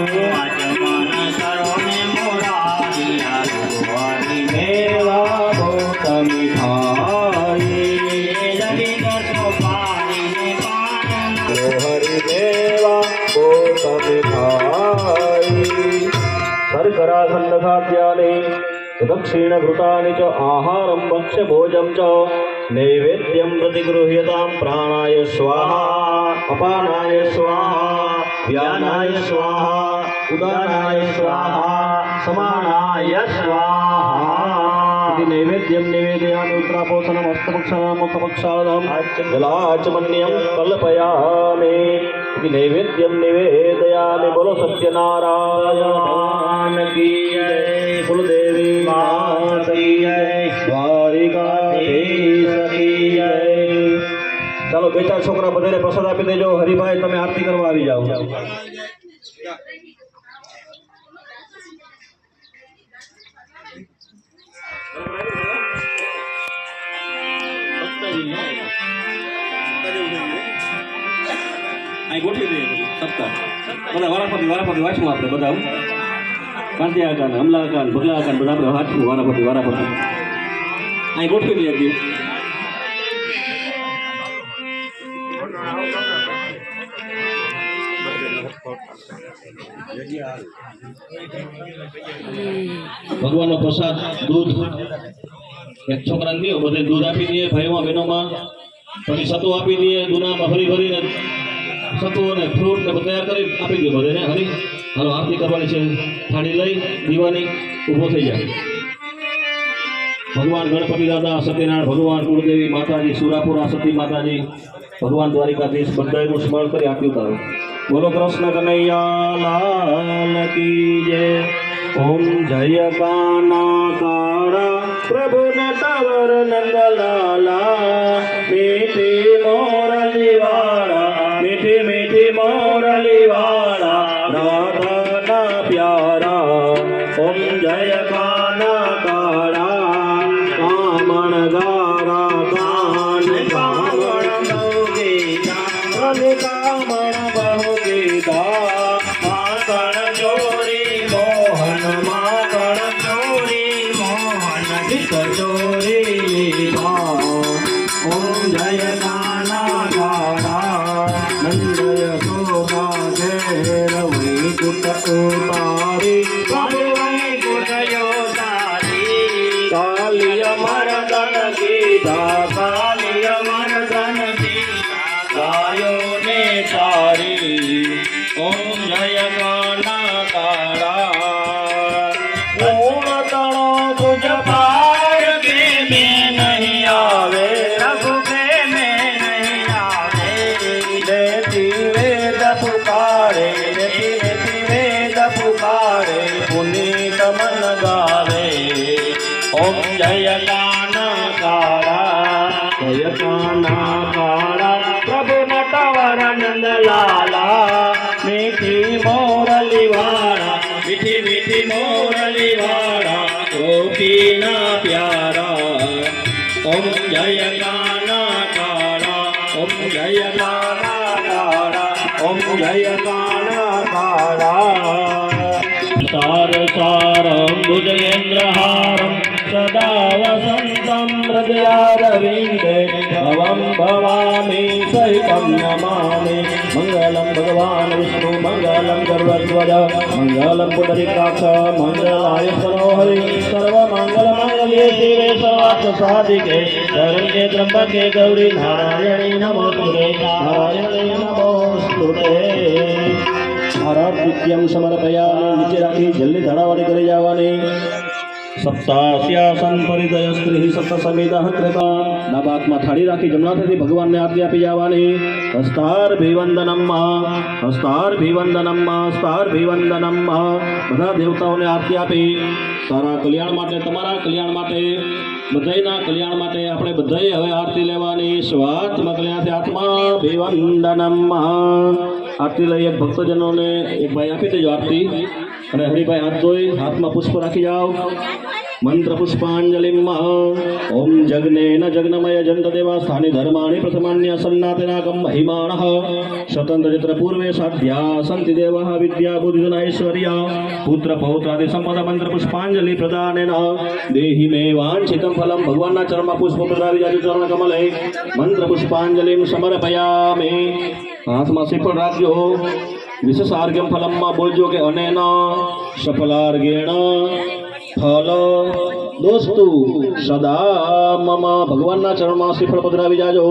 आचमन करो ने मोरारिया हरि मेवा भूत मिठाई जगी दसो पारी ने पान हरि मेवा भूत मिठाई शर्करा खंड खाद्यानि दक्षिण घृतानि च आहारं भक्ष्य भोजं च नैवेद्यं प्रतिगृह्यतां प्राणाय स्वाहा अपानाय स्वाहा व्यानाय स्वाहा उदानाय स्वाहा समानाय स्वाहा इति नैवेद्यं निवेदयामि उत्तरापोषणम् हस्तपक्षाणां मुखपक्षाणां जलाचमन्यं कल्पयामि इति नैवेद्यं निवेदयामि। बोलो सत्यनारायण की जय, कुलदेवी माता की जय, द्वारिकाधीश की जय। ચાલો બે ચાર છોકરા બધાને પ્રસાદ આપી દેજો। હરિભાઈ તમે આરતી કરવા આવી જાઓ। અહીં ગોઠવી દઈએ સપ્તાહ બધા વારાફરતી વાંચવું આપણે બધા કાંતિયા આકાન અમલા આકાન ભગલા આકાન બધા આપણે વાંચવું વારાફરતી અહીં ગોઠવી દઈએ એક ભગવાનનો પ્રસાદ દૂધ એક છોકરાને દો બધે દૂધ આપી દઈએ ભાઈઓમાં બહેનોમાં પછી સતુ આપી દઈએ દૂનામાં ભરીને સતુ અને ફ્રૂટ ને તૈયાર કરી આપી દઈએ બધાને હરી હાલો આરતી કરવાની છે થાળી લઈ દીવાની ઊભો થઈ જાય। ભગવાન ગણપતિ દાદા સત્યનારાયણ ભગવાન કુળદેવી માતાજી સુરાપુરા સતી માતાજી ભગવાન દ્વારિકાધીશ બધાનું સ્મરણ કરી આરતી ઉતારો। બોલો કૃષ્ણ કનૈયા લાલ કી જય। ઓમ જય કાના કાળા પ્રભુ નટવર નંદલાલા મીઠી મોરલી વાળા મીઠી મીઠી મોરલી વાળા રાધા પ્યારા। ઓમ જય કાના કાળા કામણ ગારા કાન કામણ બહુગીતા કામણ બહુગીતા માકણ ચોરી મોહન માકણ ચોરી મોહન ગીત ચોરી લીધા। ઓમ જય કાના કાળા નંદય શોભા ઘેર વૈકુટ ઉતારી કાલિય મરદન કીધા કાલિય મરદન કીધા ગાયો ને તારી। ઓમ જય કાના કાળા ગુણ તણો તુજ પાર કે મેં નહીં આવે રઘુ કે મેં નહીં આવે દેતી વેદ પુકારે દેતી વેદ પુકારે પુનીત મન ગાવે। ઓમ જય કાના કાળા જય કાના કાળા પ્રભુ નટવર નંદલાલા મીઠી મોરલી વાળા મીઠી મીઠી મોરલી વાળા ગોપીના પ્યારા। ઓમ જય કાના કાળા ઓમ જય કાના કાળા ઓમ જય કાના કાળા। સાર સારં ભુજગેન્દ્રહારં સદા વસંतं હૃદયારવિંદે ભવં ભવામી સહિतं નમામિ। મંગલં ભગવાન વિષ્ણુ મંગલં ગરુડધ્વજ મંગલં પુંડરીકાક્ષ મંગલાય સરોહરિ સર્વમંગલમાંગલ્ये શિવે સર્વાર્થ સાધિકે શરણ્યે ત્ર્યંબકે ગૌરી નારાયણી નમોસ્તુતે નારાયણી નમોસ્તુતે। महाराज नित्यम समर्पयामि नीचे राखी जल्दी धड़ावाड़ी करे जावानी। सप्तास्यासन परिदय स्त्री सप्त समेत कृपा डाबाक में थाड़ी राखी जमना थी भगवान ने आरती आपी जावानी। हस्तार भिवंदनम हस्तार भिवंदनम बधा देवताओं ने आरती आपी। सारा कल्याण माटे तमारा कल्याण माटे बधाईना कल्याण माटे आपणे बधाई हवे आरती लेवानी। स्वात्म कल्याण आत्मा भिवंदनम आरती लई एक भक्तजनों ने एक भाई आपी देजो आरती અને હરિભાઈ હાથ ધોઈ હાથમાં પુષ્પ રાખી જાઓ। મંત્ર પુષ્પાંજલિમ ઓમ જગ્નેન જગ્નમય જંતદેવા સ્થાને ધર્માણિ પ્રથમાન્ય સન્નાતનાકમ મહિમાણઃ સ્વતંત્ર ચિત્ર પૂર્વે સાધ્યા સંતિ દેવઃ વિદ્યા બુદ્ધિ ઐશ્વર્ય પુત્ર પૌત્રાદિ સંપદ મંત્ર પુષ્પાંજલિ પ્રદાનેન દેહી મે વાંછિતમ ફલમ ભગવાનના ચરણમાં પુષ્પ પ્રદાવી જાજુ ચરણ કમલે મંત્ર પુષ્પાંજલિમ સમર્પયામિ હાથમાં શ્રીફળ રાખજો વિશેષાર્ઘ્યમ ફલમમાં બોલજો કે અનેન સફલાર્ઘેણ ફલ દોસ્તુ સદા મમ ભગવાનના ચરણમાં શ્રીફળ પધરાવી જાજો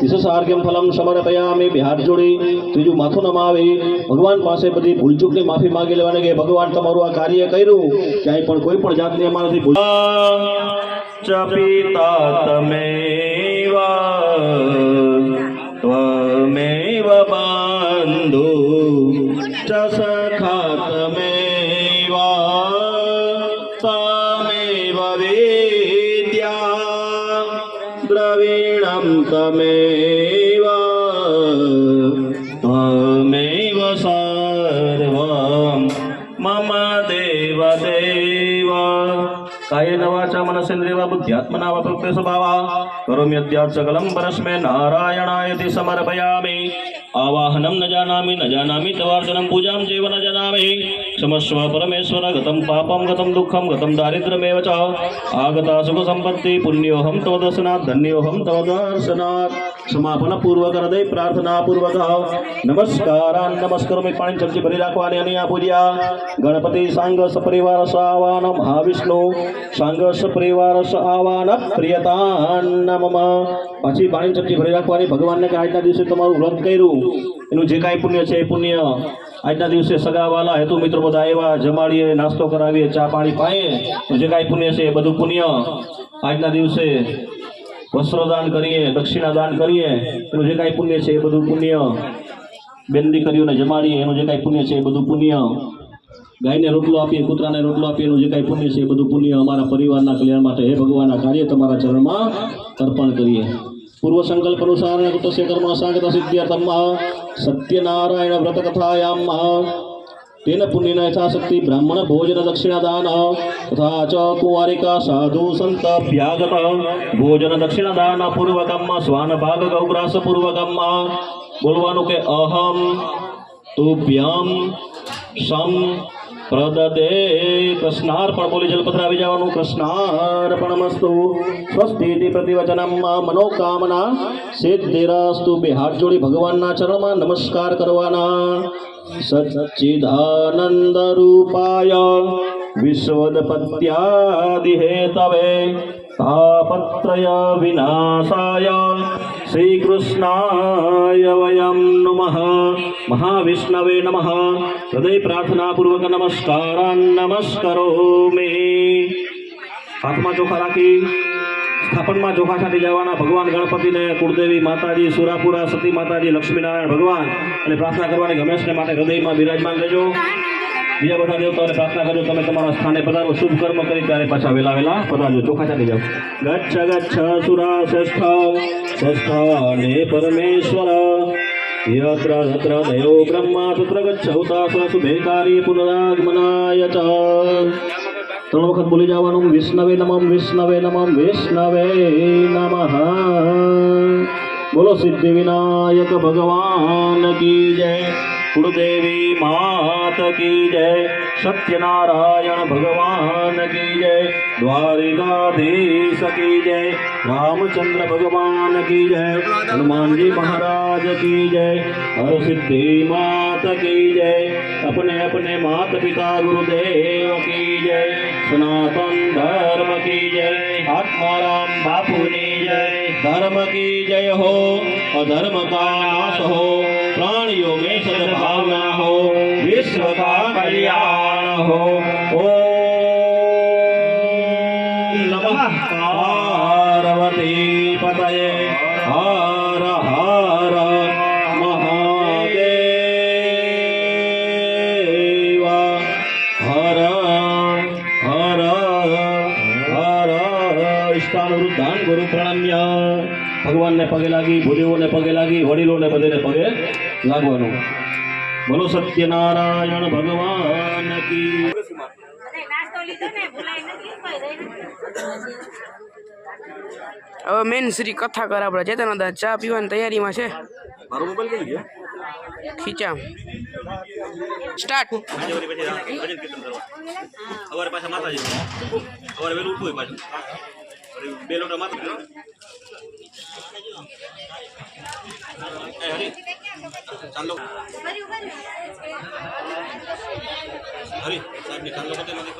વિશેષાર્ઘ્યમ ફલમ સમર્પયામિ બે હાથ જોડી ત્રીજું માથું નમાવી ભગવાન પાસે બધી ભૂલચૂકની માફી માંગી લેવાની કે ભગવાન તમારું આ કાર્ય કર્યું ક્યાંય પણ કોઈ પણ જાતની અમારાથી ભૂલ પિતા તમેવ ત્વમેવ બંધુ ચ સખા તમેવ તમેવ વિદ્યા દ્રવિણમ તમેવ ત્વમેવ સર્વં મમ દેવ દેવ કાયેન વાચા મનસેન્દ્રિય બુદ્ધ્યાત્મના વા પ્રકૃતે સ્વભાવા કરોમિ અદ્યાત્ સકલં પરસ્મે નારાયણાયતિ સમર્પયામિ આવાહનમ ન જાનામિ તવાર્ચનમ પૂજામ ચૈવ ન જાનામિ ક્ષમસ્વ પરમેશ્વર ગતમ પાપમ ગતમ દુઃખમ ગતમ દારિદ્ર્યમેવ ચ આગતા સુખ સંપત્તિ પુણ્યોહમ તવ દર્શનાत् ધન્યોહમ તવ દર્શનાत् ક્ષમાપન પૂર્વક હૃદય પ્રાર્થના પૂર્વક નમસ્કારાન નમસ્કરોમિ પાણી ચમચી ભરી રાખવાની અને આ પૂજ્યા ગણપતિ સાંગ સપરિવાર સવાન મહાવિષ્ણુ સાંગ સપરિવાર સવાન પ્રિયતાન મમ પછી પાણી ચમચી ભરી રાખવાની ભગવાનને કે આજના દિવસે તમારું વ્રત કર્યું એનું જે કાંઈ પુણ્ય છે એ પુણ્ય આજના દિવસે સગાવાલા હેતુ મિત્રો બધા આવ્યા જમાડીએ નાસ્તો કરાવીએ ચા પાણી પાઈએ જે કાંઈ પુણ્ય છે એ બધું પુણ્ય આજના દિવસે વસ્ત્રદાન કરીએ દક્ષિણા દાન કરીએ એનું જે કાંઈ પુણ્ય છે એ બધું પુણ્ય બેન દીકરીઓને જમાડીએ એનું જે કાંઈ પુણ્ય છે એ બધું પુણ્ય ગાયને રોટલો આપીએ કૂતરાને રોટલો આપીએ એનું જે કાંઈ પુણ્ય છે એ બધું પુણ્ય અમારા પરિવારના કલ્યાણ માટે હે ભગવાન આ કાર્ય તમારા ચરણમાં અર્પણ કરીએ પૂર્વ સંકલ્પ અનુસાર કૃતસ્ય કર્મ સાગત સિદ્ધ્યર્થમ સત્યનારાયણ વ્રત કથાયામ તેન પુણ્યન યથાશક્તિ બ્રાહ્મણ ભોજન દક્ષિણાદાન તથા ચ કુંવારિકા સાધુ સંત ભ્યાગત ભોજન દક્ષિણાદાન પૂર્વકમ સ્વાન ભાગ ગૌગ્રાસ પૂર્વકમ બોલવાનું કે અહમ તુભ્યમ સમ પ્રદદે કૃષ્ણાર્પણ બોલી જલ પધરાવી જવાનું કૃષ્ણાર્પણમસ્તુ સ્વસ્તિતિ પ્રતિવચનમ મનોકામના સિદ્ધિરસ્તુ બે હાથ જોડી ભગવાનના ચરણમાં નમસ્કાર કરવાના સચ્ચિદાનંદ રૂપાય વિશ્વોદપત્યાદિ હેતવે તાપત્રય વિનાશાય શ્રી કૃષ્ણાય વયમ નમઃ મહાવિષ્ણવે નમઃ હૃદય પ્રાર્થના પૂર્વક નમસ્કારાન નમસ્કરોમિ હાથમાં ચોખા રાખી સ્થાપનમાં ચોખા છાંટી જવાના ભગવાન ગણપતિને કુળદેવી માતાજી સુરાપુરા સતી માતાજી લક્ષ્મીનારાયણ ભગવાન અને પ્રાર્થના કરવાની હંમેશને માટે હૃદયમાં બિરાજમાન રહેજો બીજા બધા દેવતાઓને પ્રાર્થના કરજો તમે તમારા સ્થાને પધારો શુભ કર્મ કરી ત્યારે પાછા વેલા પધારજો ચોખા ચાલી જાઓ ગચ્છ ગચ્છ સુરા શ્રેષ્ઠ પરમેશ્વર યત્ર તત્ર દયો બ્રહ્મા તત્ર ગચ્છૌતા શુભેકારી પુનરાગમનાય ચ ત્રણ વખત બોલી જવાનું વિષ્ણવે નમઃ વિષ્ણવે નમઃ વિષ્ણવે નમઃ બોલો સિદ્ધિ વિનાયક ભગવાન કી જય कुलदेवी मात की जय सत्यनारायण भगवान की जय द्वारिकाधीश की जय रामचंद्र भगवान की जय हनुमान जी महाराज की जय हर सिद्धि मात की जय अपने अपने मात पिता गुरुदेव की जय सनातन धर्म की जय आत्माराम बापू की जय धर्म की जय हो अधर्म का नाश हो प्राणियों में सद्भावना हो विश्व का कल्याण हो ओम नमः पार्वती पतये हर हर महादेव हर हर हर इष्टानुरुद्धान गुरु प्रणम्य भगवान ने पगे लागी भूदेवों ने पगे लागी वडीलों ने बधे ने पगे लागवानुं बोलो सत्यनारायण भगवान કી હવે મેન શ્રી કથા કર આપણે ચેતન દાદા ચા પીવાની તૈયારીમાં છે. મારો મોબાઈલ કઈ ગયો ખીચા સ્ટાર્ટ. સવારે પાછા માતાજી સવારે વહેલું ઉઠવું પાછું 2 લોટા માતા હરી ચાંદલો હરી સાહેબ ને ચાંદલો કતે મારી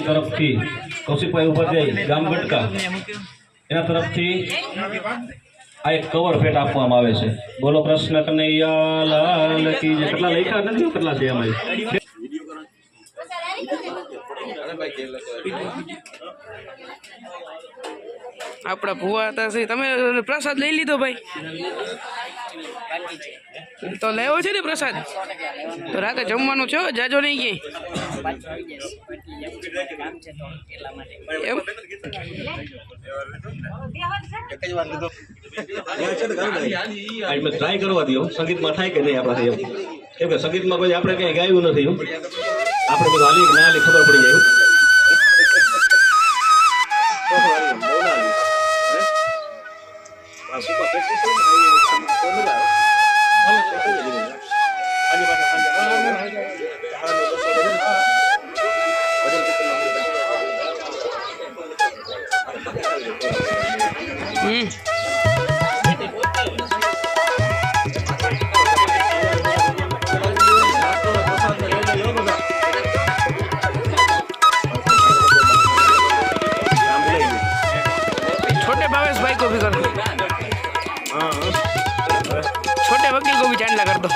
તરફથી કૌશિકભાઈ ઉપાધ્યાય ગામ ગટકા એના તરફથી આ એક કવર ભેટ આપવામાં આવે છે. બોલો કૃષ્ણ કનૈયા લાલ કી જય. કેટલા લખ્યા નથી કેટલા છે એમાં આપણા ભુવા હતા છે. તમે પ્રસાદ લઈ લીધો ભાઈ? તો લેવો છે ને પ્રસાદ? તો રાતે જમવાનું છો જાજો નહીં કે એમ? ટ્રાય કરવા દો સંગીતમાં થાય કે નહીં આપણાથી એમ. કેમ કે સંગીતમાં કોઈ આપણે કઈ ગાયું નથી આપણે બધું હાલી ના હાલી ખબર પડી જાય. छोटे भावेश भाई को भी कर दो, छोटे वकील को भी चांदला कर दो.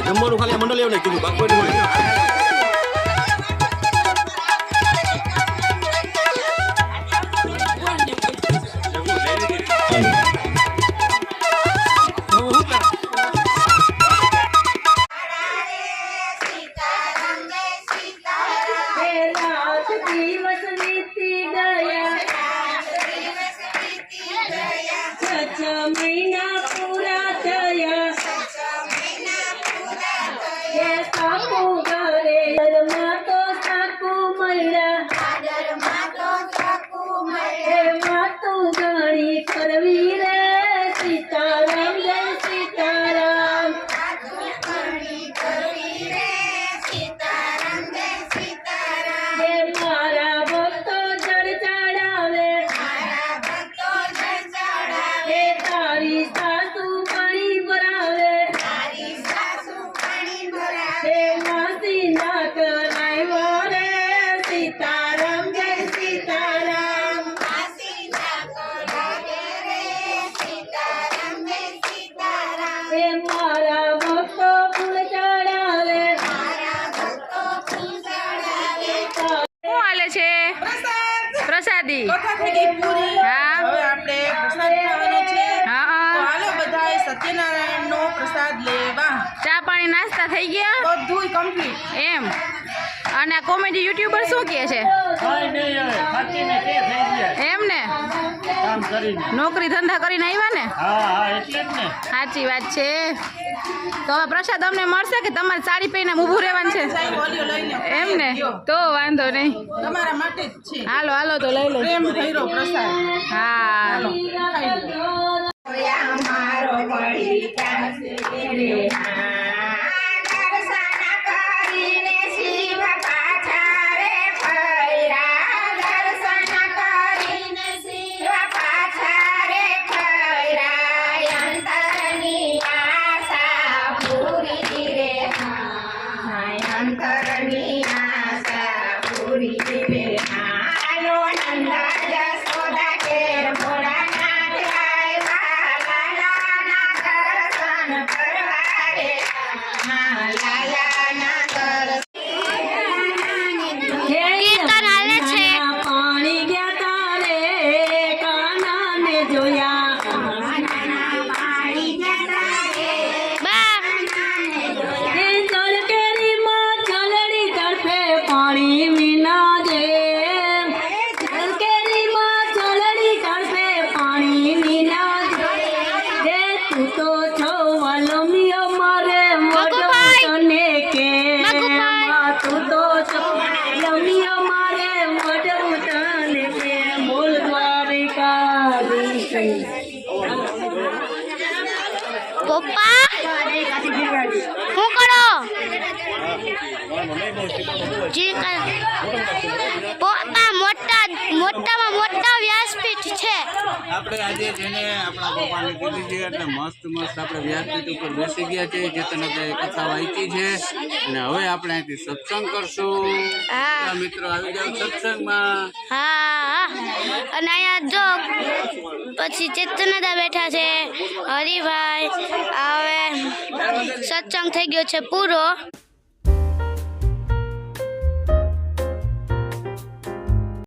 જમવાનું ખાલી મંડળ એવું કીધું બાકી પ્રસાદી સત્યનારાયણ નો પ્રસાદ લેવા. ચા પાણી નાસ્તા થઈ ગયા બધું કમ્પ્લીટ એમ. અને આ કોમેડી યુટ્યુબર શું કહે છે એમ ને? નોકરી ધંધા કરીને આવ્યા ને? સાચી વાત છે. તો હવે પ્રસાદ અમને મળશે કે તમારે સાડી પહેરીને ઊભું રહેવાનું છે એમ ને? તો વાંધો નહીં, તમારા માટે જ છે. હાલો હાલો તો લઈ લો. પ્રેમ ભર્યો પ્રસાદ. હા મારો પડી ક્યાં રે કરવા જે મોટામાં મોટા વ્યાસપીઠ છે. આપણે આજે જેને આપણા પપ્પાને કીધી છે એટલે મસ્ત આપણે વ્યાસપીઠ ઉપર બેસી ગયા છે. ચેતનભાઈ કથા વાંચી છે અને હવે આપણે અહીંથી સત્સંગ કરશું. હા. મિત્રો આવી જાવ સત્સંગમાં. હા, અને અહીંયા જો પછી ચેતનદા બેઠા છે, હરિભાઈ. હવે સત્સંગ થઈ ગયો છે પૂરો.